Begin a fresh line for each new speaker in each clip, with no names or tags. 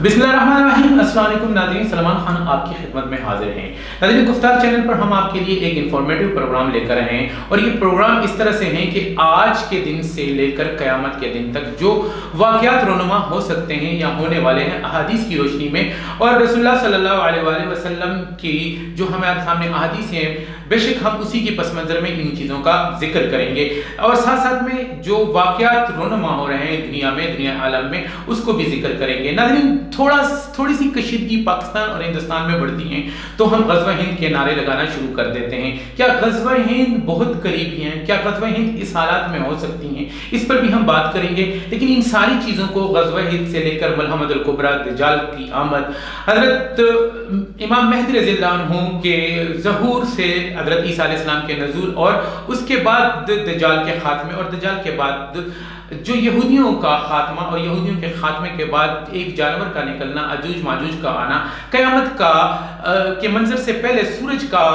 बिस्मिल्लाहिर्रहमानिर्रहीम। अस्सलाम वालेकुम नाज़रीन, सलमान खान आपकी खिदमत में हाजिर हैं। नाज़रीन, गुफ्तार चैनल पर हम आपके लिए एक इंफॉर्मेटिव प्रोग्राम लेकर आए हैं और ये प्रोग्राम इस तरह से है कि आज के दिन से लेकर क़यामत के दिन तक जो वाक़यात रोनुमा हो सकते हैं या होने वाले हैं अहादीस की रोशनी में और रसूलुल्लाह सल्लल्लाहु अलैहि वसल्लम की जो हमारे सामने अहादीस हैं, बेशक हम उसी के पस मंज़र में इन चीज़ों का जिक्र करेंगे और साथ साथ में जो वाक़यात रोनुमा हो रहे हैं दुनिया में, दुनिया आलम में, उसको भी जिक्र करेंगे। नाज़रीन, थोड़ी सी कशीदगी पाकिस्तान और हिंदुस्तान में बढ़ती हैं तो हम ग़ज़वा हिंद के नारे लगाना शुरू कर देते हैं। क्या ग़ज़वा हिंद बहुत करीबी हैं? क्या ग़ज़वा हिंद इस हालात में हो सकती हैं? इस पर भी हम बात करेंगे। लेकिन इन सारी चीज़ों को ग़ज़वा हिंद से लेकर मलहमतुल कुबरा, दज्जाल की आमद, हज़रत इमाम मेहदी रज़ियल्लाहु अन्हु के ज़हूर से हज़रत ईसा अलैहिस्सलाम के नज़ूल और उसके बाद दज्जाल के ख़ात्मे और दज्जाल के बाद जो यहूदियों का खात्मा और यहूदियों के खात्मे के बाद एक जानवर का निकलना, अजूज माजूज का आना, क़यामत का के मंजर से पहले सूरज का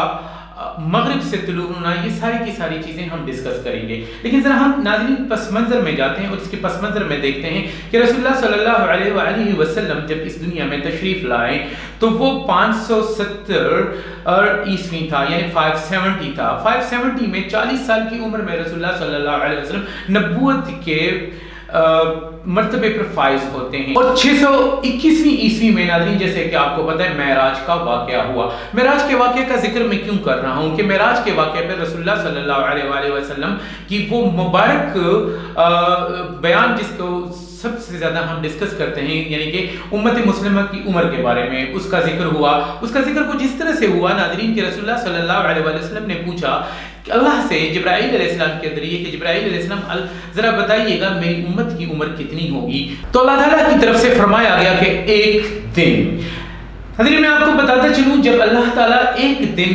मगरिब से तुलू होना, ये सारी की सारी चीज़ें हम डिस्कस करेंगे। लेकिन ज़रा हम नाज़रीन पस मंज़र में जाते हैं और इसके पस मंज़र में देखते हैं कि रसूलुल्लाह सल्लल्लाहु अलैहि वसल्लम जब इस दुनिया में तशरीफ़ लाए तो वो 570 ईस्वी था, यानी 570 था। 570 में 40 साल की उम्र में रसूलुल्लाह सल्लल्लाहु अलैहि वसल्लम नबूवत के मर्तबे पर फाइज होते हैं और 621वीं ईस्वी में नाज़रीन, जैसे कि आपको पता है, मेराज का वाक़या हुआ। मेराज के वाक़े का जिक्र मैं क्यों कर रहा हूँ कि मेराज के वाक़े पर रसूलुल्लाह सल्लल्लाहु अलैहि वसल्लम की वो मुबारक बयान जिसको सबसे ज़्यादा हम डिस्कस करते हैं, यानी कि उम्मत मुस्लिमा की उम्र के बारे में उसका जिक्र हुआ। उसका जिक्र कुछ इस तरह से हुआ नाज़रीन कि रसूलुल्लाह सल्लल्लाहु अलैहि वसल्लम ने पूछा कि अल्लाह से जिब्राईल अलैहिस्सलाम के ज़रिए कि जिब्राईल अलैहिस्सलाम ज़रा बताइएगा मेरी उम्मत की उम्र कितनी होगी। तो अल्लाह ताला की तरफ से फरमाया गया कि एक दिन। हज़रत मैं आपको बताता चलूँ, जब अल्लाह ताला एक दिन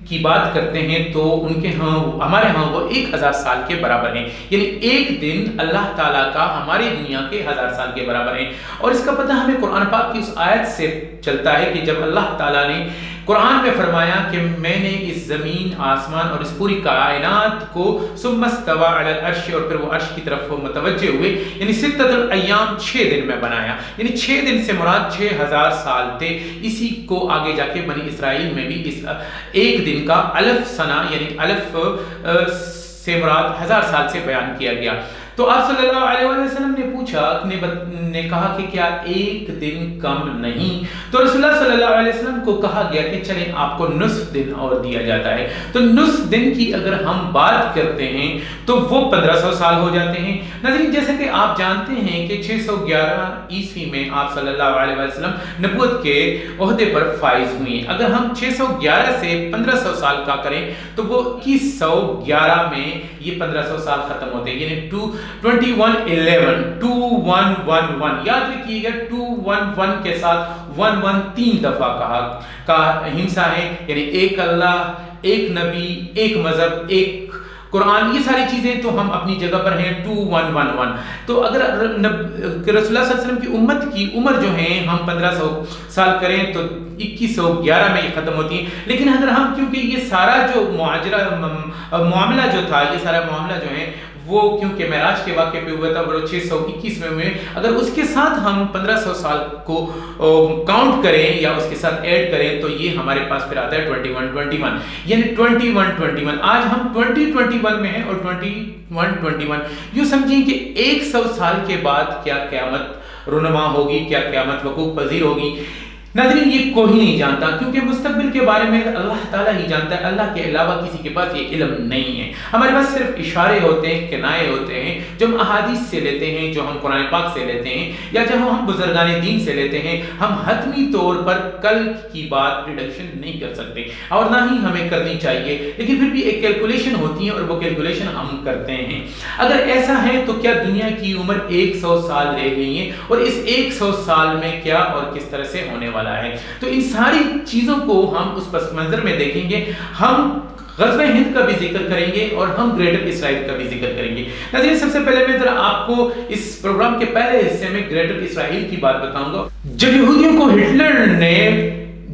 की बात करते हैं तो उनके यहाँ, हमारे यहाँ वो 1000 साल के बराबर हैं। यानी एक दिन अल्लाह ताला का हमारी दुनिया के 1000 साल के बराबर है। और इसका पता हमें कुरान पाक की उस आयत से चलता है कि जब अल्लाह ताला ने कुरान में फरमाया कि मैंने इस ज़मीन, आसमान और इस पूरी कायनात को सुम्मस्तवा अलल अर्श, और फिर वो अर्श की तरफ मुतवज्जे हुए, यानी सित्ततुल अय्याम, 6 दिन में बनाया। यानी 6 दिन से मुराद 6000 साल थे। इसी को आगे जाके बनी इसराइल में भी इस एक दिन का अलफ सना यानी अलफ से मुराद 1000 साल से बयान किया गया। तो आप सल्लल्लाहु अलैहि वसल्लम ने पूछा, ने कहा कि क्या एक दिन कम नहीं? तो रसूलुल्लाह सल्लल्लाहु अलैहि वसल्लम को कहा गया कि चलें आपको निस्फ दिन और दिया जाता है। तो निस्फ दिन की अगर हम बात करते हैं तो वो 1500 साल हो जाते हैं। नाज़रीन, जैसे कि आप जानते हैं कि 611 ईस्वी में आप सल्लल्लाहु अलैहि वसल्लम नबूवत के ओहदे पर फाइज हुए। अगर हम 611 से 1500 साल का करें तो वो 2111 में ये 1500 साल खत्म होते हैं, यानी 2111 याद रखिएगा। 211 के साथ 11 3 दफा का हिंसा है, यानी एक अल्लाह, एक नबी, एक मजहब, एक कुरान, ये सारी चीज़ें तो हम अपनी जगह पर हैं। 2111। तो अगर रसूलुल्लाह सल्लल्लाहु अलैहि वसल्लम की उम्मत की उम्र जो है हम 1500 साल करें तो 2111 में ये ख़त्म होती है। लेकिन अगर हम, क्योंकि ये सारा जो मामला जो था, ये सारा मामला जो है वो क्योंकि मेराज के वाक़े पे हुआ था वो 621 में हुए, अगर उसके साथ हम 1500 साल को काउंट करें या उसके साथ ऐड करें तो ये हमारे पास फिर आता है 2121, यानी 2121। आज हम 2021 में हैं और 2121 यूँ समझिए कि 100 साल के बाद क्या क़यामत रुनुमा होगी, क्या क़यामत वक़ूफ़ पज़ीर होगी। नाज़रीन, ये कोई नहीं जानता, क्योंकि मुस्तक़बिल के बारे में अल्लाह ताला ही जानता है। अल्लाह के अलावा किसी के पास ये इल्म नहीं है। हमारे पास सिर्फ इशारे होते हैं, किनाए होते हैं, जो हम अहादीस से लेते हैं, जो हम कुरान पाक से लेते हैं, या जब हम बुजुर्गान दीन से लेते हैं। हम हतमी तौर पर कल की बात प्रिडिक्शन नहीं कर सकते और ना ही हमें करनी चाहिए, लेकिन फिर भी एक कैलकुलेशन होती है और वो कैलकुलेशन हम करते हैं। अगर ऐसा है तो क्या दुनिया की उम्र 100 साल रह गई है और इस 100 साल में क्या और किस तरह से होने वाला है? तो इन सारी चीजों को हम उस पस मंजर में देखेंगे। हम ग़ज़वा हिंद का भी जिक्र करेंगे और हम ग्रेटर इसराइल का भी जिक्र करेंगे। नाज़रीन, सबसे पहले मैं जरा आपको इस प्रोग्राम के पहले हिस्से में ग्रेटर इसराइल की बात बताऊंगा। जब यहूदियों को हिटलर ने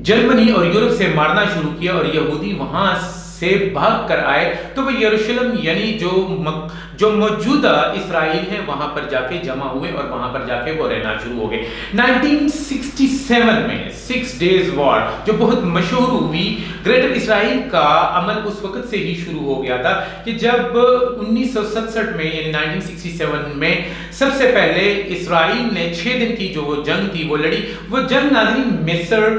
जर्मनी और यूरोप से मारना शुरू किया और यहूदी वहां سے بھاگ کر آئے تو وہ یروشلم یعنی جو موجودہ اسرائیل ہے وہاں پر جا کے جمع ہوئے اور وہاں پر جا کے وہ رہنا شروع ہو گئے۔ 1967 میں 6 ڈیز وار جو بہت مشہور ہوئی، گریٹر اسرائیل کا عمل اس وقت سے ہی شروع ہو گیا تھا کہ جب 1967 میں یعنی 1967 میں سب سے پہلے اسرائیل نے 6 دن کی جو وہ جنگ تھی وہ لڑی۔ وہ جنگ ناظرین مصر،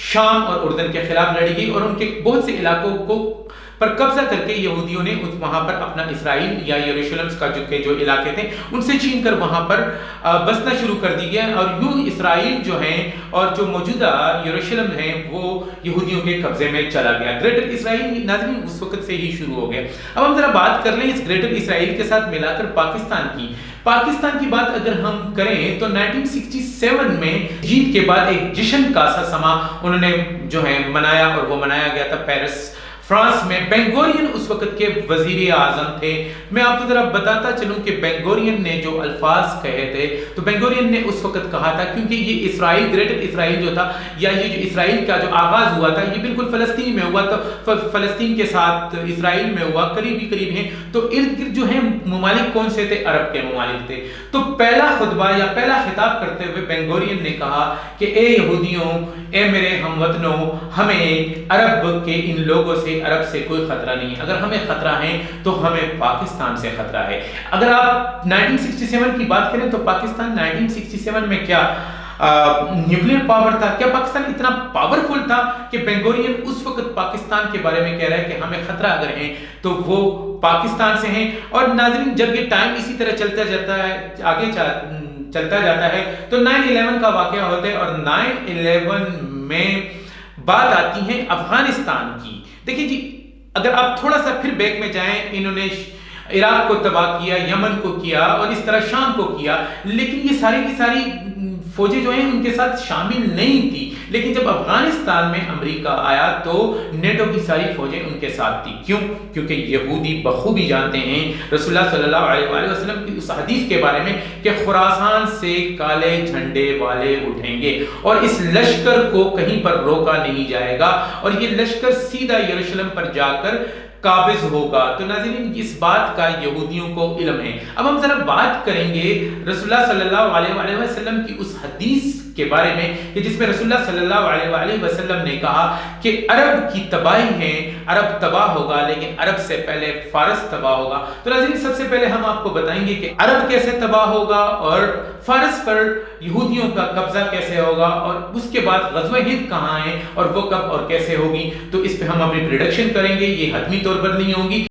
شام اور اردن کے خلاف لڑی گئی اور ان کے بہت سے علاقوں کو پر قبضہ کر کے یہودیوں نے وہاں پر اپنا اسرائیل یا یروشلم کا جو علاقے تھے ان سے چھین کر وہاں پر بسنا شروع کر دی گیا، اور یوں اسرائیل جو ہیں اور جو موجودہ یروشلم ہیں وہ یہودیوں کے قبضے میں چلا گیا۔ گریٹر اسرائیل ناظرین اس وقت سے ہی شروع ہو گیا۔ اب ہم ذرا بات کر لیں اس گریٹر اسرائیل کے ساتھ ملا کر پاکستان کی بات اگر ہم کریں تو 1967 میں جیت کے بعد ایک جشن کا سا سما انہوں نے جو ہے منایا، اور وہ منایا گیا تھا پیرس فرانس میں۔ بین گورین اس وقت کے وزیر اعظم تھے۔ میں آپ کو ذرا بتاتا چلوں کہ بین گورین نے جو الفاظ کہے تھے تو بین گورین نے اس وقت کہا تھا، کیونکہ یہ اسرائیل گریٹر اسرائیل جو تھا یا یہ جو اسرائیل کا جو آغاز ہوا تھا یہ بالکل فلسطین میں ہوا، تو فلسطین کے ساتھ اسرائیل میں ہوا، قریب ہیں، تو ارد گرد جو ہیں ممالک کون سے تھے؟ عرب کے ممالک تھے۔ تو پہلا خطبہ یا پہلا خطاب کرتے ہوئے بین گورین نے کہا کہ اے یہودیوں، اے میرے ہم وطنوں، ہمیں عرب کے ان لوگوں سے، عرب سے کوئی خطرہ نہیں ہے۔ اگر ہمیں خطرہ ہے تو ہمیں پاکستان سے خطرہ ہے۔ اگر آپ 1967 کی بات کریں تو پاکستان 1967 میں کیا نیوکلیر پاور تھا؟ کیا پاکستان اتنا پاورفل تھا کہ بین گورین اس وقت پاکستان کے بارے میں کہہ رہا ہے کہ ہمیں خطرہ اگر ہے تو وہ پاکستان سے ہیں؟ اور ناظرین جب یہ ٹائم اسی طرح چلتا جاتا ہے، آگے چلتا جاتا ہے تو 9/11 کا واقعہ ہوتا ہے، اور 9/11 میں بات آتی ہے افغانستان کی۔ دیکھیں جی، اگر آپ تھوڑا سا پھر بیک میں جائیں، انہوں نے عراق کو تباہ کیا، یمن کو کیا اور اس طرح شام کو کیا، لیکن یہ ساری کی ساری فوجیں جو ہیں ان کے ساتھ شامل نہیں تھی۔ لیکن جب افغانستان میں امریکہ آیا تو نیٹو کی ساری فوجیں ان کے ساتھ تھی۔ کیوں؟ کیونکہ یہودی بخوبی جانتے ہیں رسول اللہ صلی اللہ علیہ وآلہ وسلم کی اس حدیث کے بارے میں کہ خراسان سے کالے جھنڈے والے اٹھیں گے اور اس لشکر کو کہیں پر روکا نہیں جائے گا، اور یہ لشکر سیدھا یروشلم پر جا کر قابض ہوگا۔ تو ناظرین اس بات کا یہودیوں کو علم ہے۔ اب ہم ذرا بات کریں گے رسول اللہ صلی اللہ علیہ وآلہ وسلم کی اس حدیث کے بارے میں کہ جس میں رسول اللہ صلی اللہ علیہ وآلہ وسلم نے کہا کہ عرب کی تباہی ہے، عرب تباہ ہوگا لیکن عرب سے پہلے فارس تباہ ہوگا۔ تو ناظرین سب سے پہلے ہم آپ کو بتائیں گے کہ عرب کیسے تباہ ہوگا اور فارس پر یہودیوں کا قبضہ کیسے ہوگا، اور اس کے بعد غزوہ ہند کہاں ہے اور وہ کب اور کیسے ہوگی۔ تو اس پہ ہم اپنی پریڈکشن کریں گے، یہ حتمی طور پر نہیں ہوگی۔